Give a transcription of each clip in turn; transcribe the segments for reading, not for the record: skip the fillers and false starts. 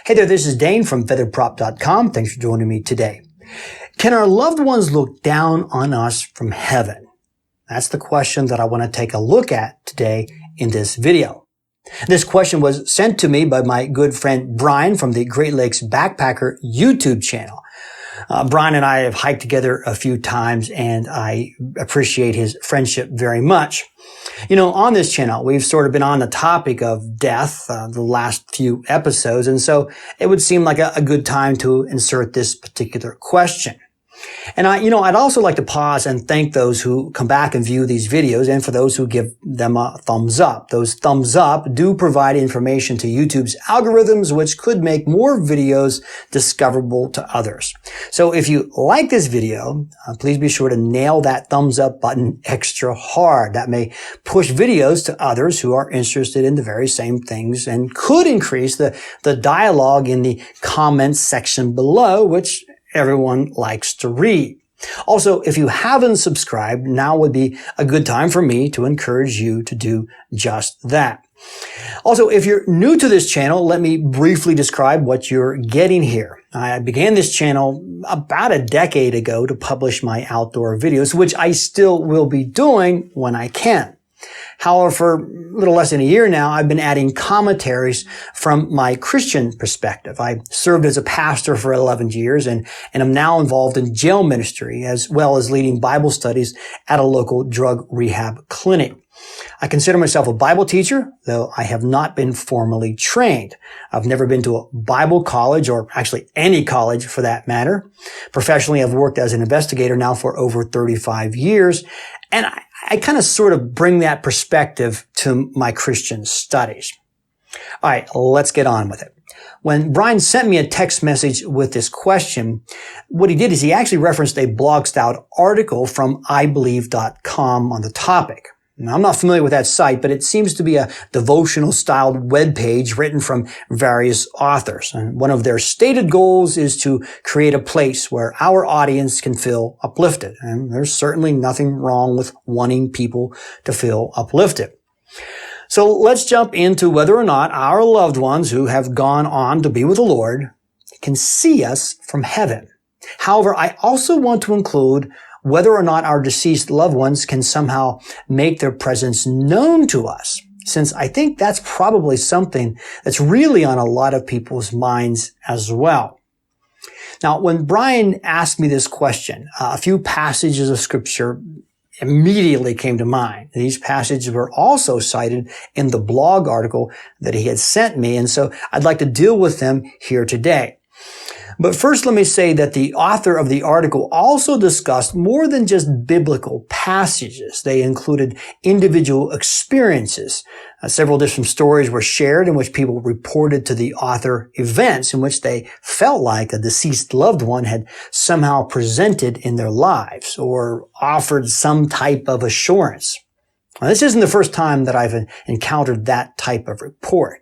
Hey there, this is Dane from featherprop.com. Thanks for joining me today. Can our loved ones look down on us from heaven? That's the question that I want to take a look at today in this video. This question was sent to me by my good friend Brian from the Great Lakes Backpacker YouTube channel. Brian and I have hiked together a few times, and I appreciate his friendship very much. You know, on this channel, we've sort of been on the topic of death the last few episodes, and so it would seem like a good time to insert this particular question. And I'd also like to pause and thank those who come back and view these videos, and for those who give them a thumbs up. Those thumbs up do provide information to YouTube's algorithms, which could make more videos discoverable to others. So if you like this video, please be sure to nail that thumbs up button extra hard. That may push videos to others who are interested in the very same things and could increase the dialogue in the comments section below, which everyone likes to read. Also, if you haven't subscribed, now would be a good time for me to encourage you to do just that. Also, if you're new to this channel, let me briefly describe what you're getting here. I began this channel about a decade ago to publish my outdoor videos, which I still will be doing when I can. However, for a little less than a year now, I've been adding commentaries from my Christian perspective. I served as a pastor for 11 years and am now involved in jail ministry, as well as leading Bible studies at a local drug rehab clinic. I consider myself a Bible teacher, though I have not been formally trained. I've never been to a Bible college, or actually any college for that matter. Professionally, I've worked as an investigator now for over 35 years, and I kind of sort of bring that perspective to my Christian studies. All right, let's get on with it. When Brian sent me a text message with this question, what he did is he actually referenced a blog-style article from ibelieve.com on the topic. Now, I'm not familiar with that site, but it seems to be a devotional-styled web page written from various authors. And one of their stated goals is to create a place where our audience can feel uplifted. And there's certainly nothing wrong with wanting people to feel uplifted. So let's jump into whether or not our loved ones who have gone on to be with the Lord can see us from heaven. However, I also want to include whether or not our deceased loved ones can somehow make their presence known to us, since I think that's probably something that's really on a lot of people's minds as well. Now, when Brian asked me this question, a few passages of Scripture immediately came to mind. These passages were also cited in the blog article that he had sent me, and so I'd like to deal with them here today. But first, let me say that the author of the article also discussed more than just biblical passages. They included individual experiences. Several different stories were shared in which people reported to the author events in which they felt like a deceased loved one had somehow presented in their lives or offered some type of assurance. Now, this isn't the first time that I've encountered that type of report.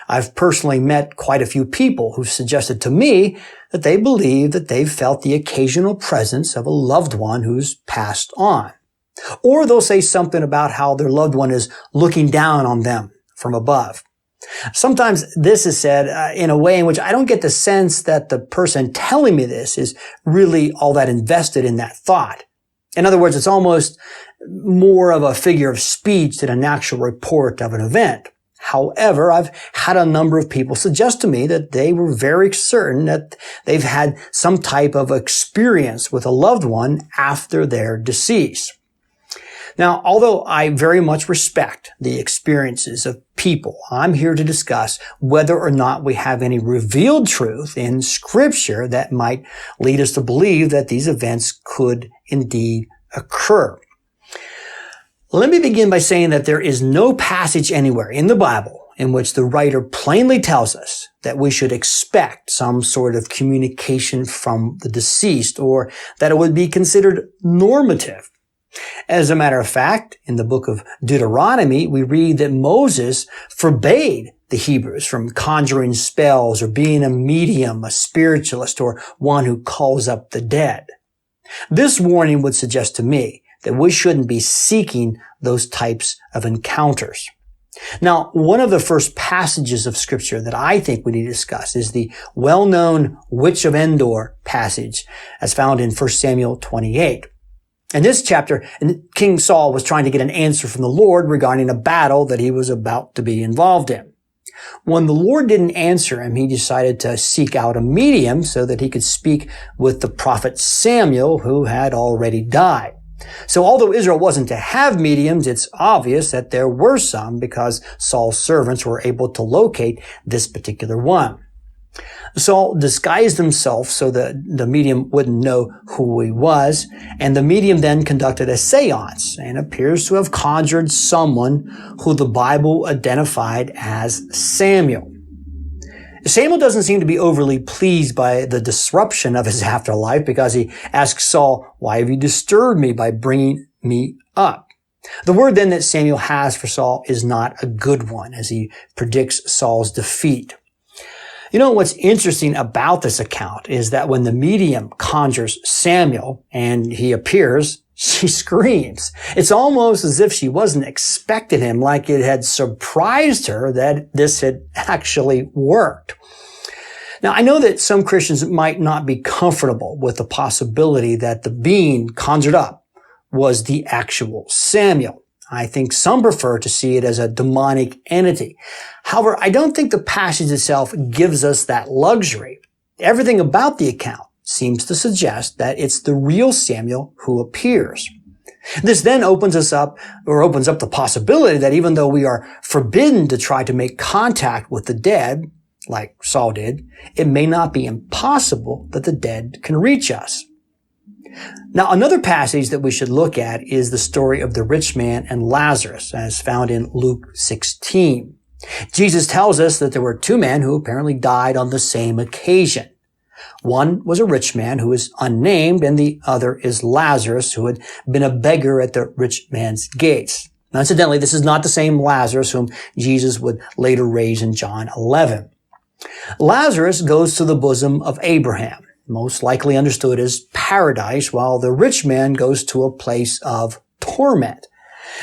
I've personally met quite a few people who've suggested to me that they believe that they've felt the occasional presence of a loved one who's passed on. Or they'll say something about how their loved one is looking down on them from above. Sometimes this is said in a way in which I don't get the sense that the person telling me this is really all that invested in that thought. In other words, it's almost more of a figure of speech than an actual report of an event. However, I've had a number of people suggest to me that they were very certain that they've had some type of experience with a loved one after their decease. Now, although I very much respect the experiences of people, I'm here to discuss whether or not we have any revealed truth in Scripture that might lead us to believe that these events could indeed occur. Let me begin by saying that there is no passage anywhere in the Bible in which the writer plainly tells us that we should expect some sort of communication from the deceased, or that it would be considered normative. As a matter of fact, in the book of Deuteronomy, we read that Moses forbade the Hebrews from conjuring spells or being a medium, a spiritualist, or one who calls up the dead. This warning would suggest to me that we shouldn't be seeking those types of encounters. Now, one of the first passages of Scripture that I think we need to discuss is the well-known Witch of Endor passage as found in 1 Samuel 28. In this chapter, King Saul was trying to get an answer from the Lord regarding a battle that he was about to be involved in. When the Lord didn't answer him, he decided to seek out a medium so that he could speak with the prophet Samuel, who had already died. So although Israel wasn't to have mediums, it's obvious that there were some because Saul's servants were able to locate this particular one. Saul disguised himself so that the medium wouldn't know who he was, and the medium then conducted a seance and appears to have conjured someone who the Bible identified as Samuel. Samuel doesn't seem to be overly pleased by the disruption of his afterlife because he asks Saul, "Why have you disturbed me by bringing me up?" The word then that Samuel has for Saul is not a good one, as he predicts Saul's defeat. You know, what's interesting about this account is that when the medium conjures Samuel and he appears, she screams. It's almost as if she wasn't expecting him, like it had surprised her that this had actually worked. Now, I know that some Christians might not be comfortable with the possibility that the being conjured up was the actual Samuel. I think some prefer to see it as a demonic entity. However, I don't think the passage itself gives us that luxury. Everything about the account seems to suggest that it's the real Samuel who appears. This then opens up the possibility that even though we are forbidden to try to make contact with the dead, like Saul did, it may not be impossible that the dead can reach us. Now, another passage that we should look at is the story of the rich man and Lazarus, as found in Luke 16. Jesus tells us that there were two men who apparently died on the same occasion. One was a rich man who is unnamed, and the other is Lazarus, who had been a beggar at the rich man's gates. Now, incidentally, this is not the same Lazarus whom Jesus would later raise in John 11. Lazarus goes to the bosom of Abraham, most likely understood as paradise, while the rich man goes to a place of torment.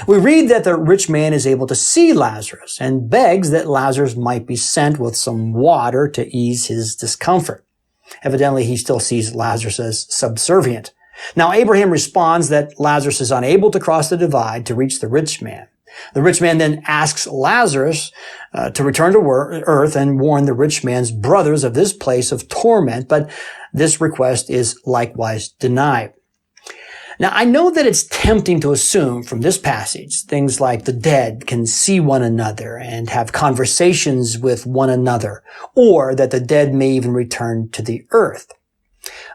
We read that the rich man is able to see Lazarus and begs that Lazarus might be sent with some water to ease his discomfort. Evidently, he still sees Lazarus as subservient. Now, Abraham responds that Lazarus is unable to cross the divide to reach the rich man. The rich man then asks Lazarus to return to earth and warn the rich man's brothers of this place of torment, but this request is likewise denied. Now, I know that it's tempting to assume from this passage things like the dead can see one another and have conversations with one another, or that the dead may even return to the earth.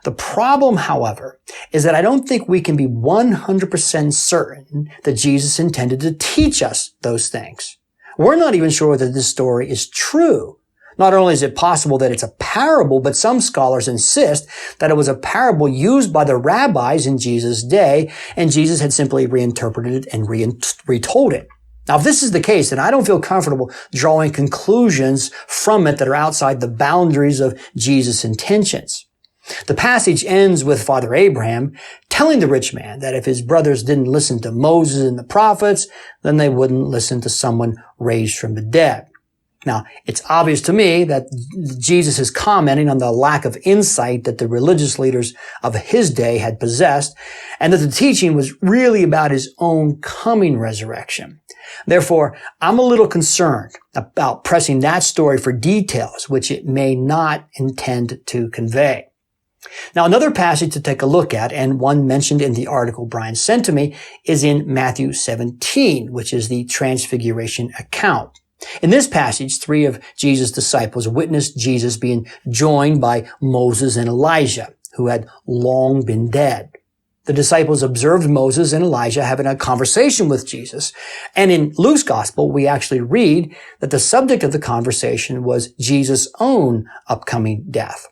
The problem, however, is that I don't think we can be 100% certain that Jesus intended to teach us those things. We're not even sure that this story is true. Not only is it possible that it's a parable, but some scholars insist that it was a parable used by the rabbis in Jesus' day, and Jesus had simply reinterpreted it and retold it. Now, if this is the case, then I don't feel comfortable drawing conclusions from it that are outside the boundaries of Jesus' intentions. The passage ends with Father Abraham telling the rich man that if his brothers didn't listen to Moses and the prophets, then they wouldn't listen to someone raised from the dead. Now, it's obvious to me that Jesus is commenting on the lack of insight that the religious leaders of his day had possessed, and that the teaching was really about his own coming resurrection. Therefore, I'm a little concerned about pressing that story for details which it may not intend to convey. Now, another passage to take a look at, and one mentioned in the article Brian sent to me, is in Matthew 17, which is the Transfiguration account. In this passage, 3 of Jesus' disciples witnessed Jesus being joined by Moses and Elijah, who had long been dead. The disciples observed Moses and Elijah having a conversation with Jesus. And in Luke's gospel, we actually read that the subject of the conversation was Jesus' own upcoming death.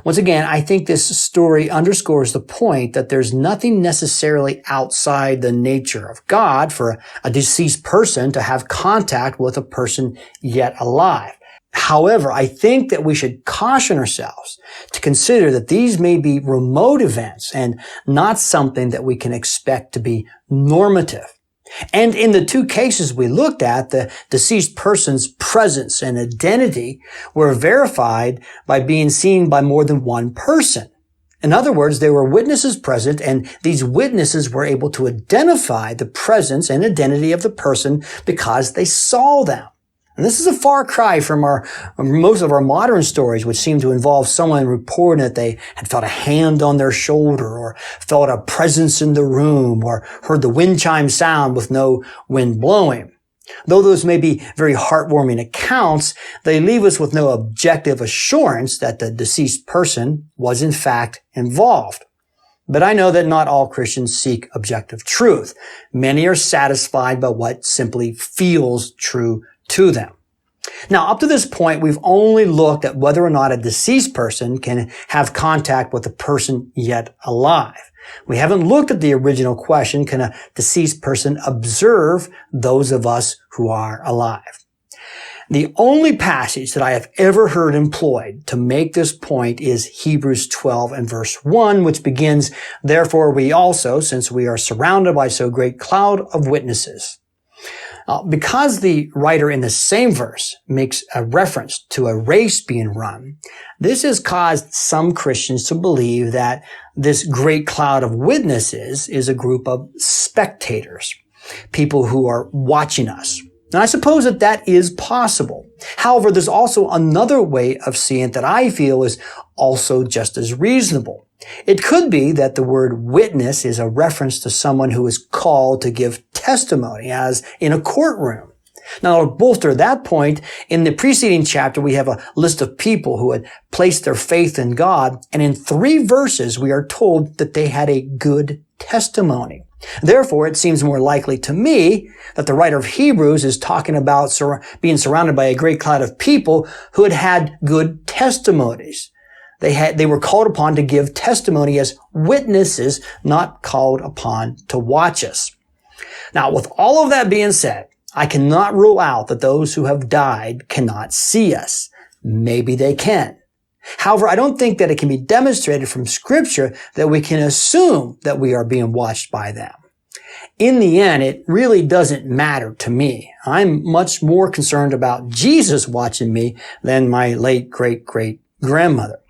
Once again, I think this story underscores the point that there's nothing necessarily outside the nature of God for a deceased person to have contact with a person yet alive. However, I think that we should caution ourselves to consider that these may be remote events and not something that we can expect to be normative. And in the two cases we looked at, the deceased person's presence and identity were verified by being seen by more than one person. In other words, there were witnesses present, and these witnesses were able to identify the presence and identity of the person because they saw them. And this is a far cry from most of our modern stories, which seem to involve someone reporting that they had felt a hand on their shoulder, or felt a presence in the room, or heard the wind chime sound with no wind blowing. Though those may be very heartwarming accounts, they leave us with no objective assurance that the deceased person was in fact involved. But I know that not all Christians seek objective truth. Many are satisfied by what simply feels true to them. Now, up to this point, we've only looked at whether or not a deceased person can have contact with a person yet alive. We haven't looked at the original question, can a deceased person observe those of us who are alive? The only passage that I have ever heard employed to make this point is Hebrews 12 and verse 1, which begins, "Therefore we also, since we are surrounded by so great cloud of witnesses." Because the writer in the same verse makes a reference to a race being run, this has caused some Christians to believe that this great cloud of witnesses is a group of spectators, people who are watching us. And I suppose that is possible. However, there's also another way of seeing it that I feel is also just as reasonable. It could be that the word witness is a reference to someone who is called to give testimony, as in a courtroom. Now, to bolster that point, in the preceding chapter, we have a list of people who had placed their faith in God, and in 3 verses, we are told that they had a good testimony. Therefore, it seems more likely to me that the writer of Hebrews is talking about being surrounded by a great cloud of people who had had good testimonies. They were called upon to give testimony as witnesses, not called upon to watch us. Now, with all of that being said, I cannot rule out that those who have died cannot see us. Maybe they can. However, I don't think that it can be demonstrated from Scripture that we can assume that we are being watched by them. In the end, it really doesn't matter to me. I'm much more concerned about Jesus watching me than my late great-great-grandmother.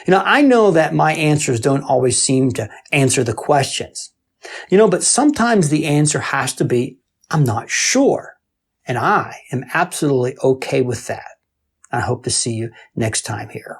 I know that my answers don't always seem to answer the questions. But sometimes the answer has to be, I'm not sure. And I am absolutely okay with that. I hope to see you next time here.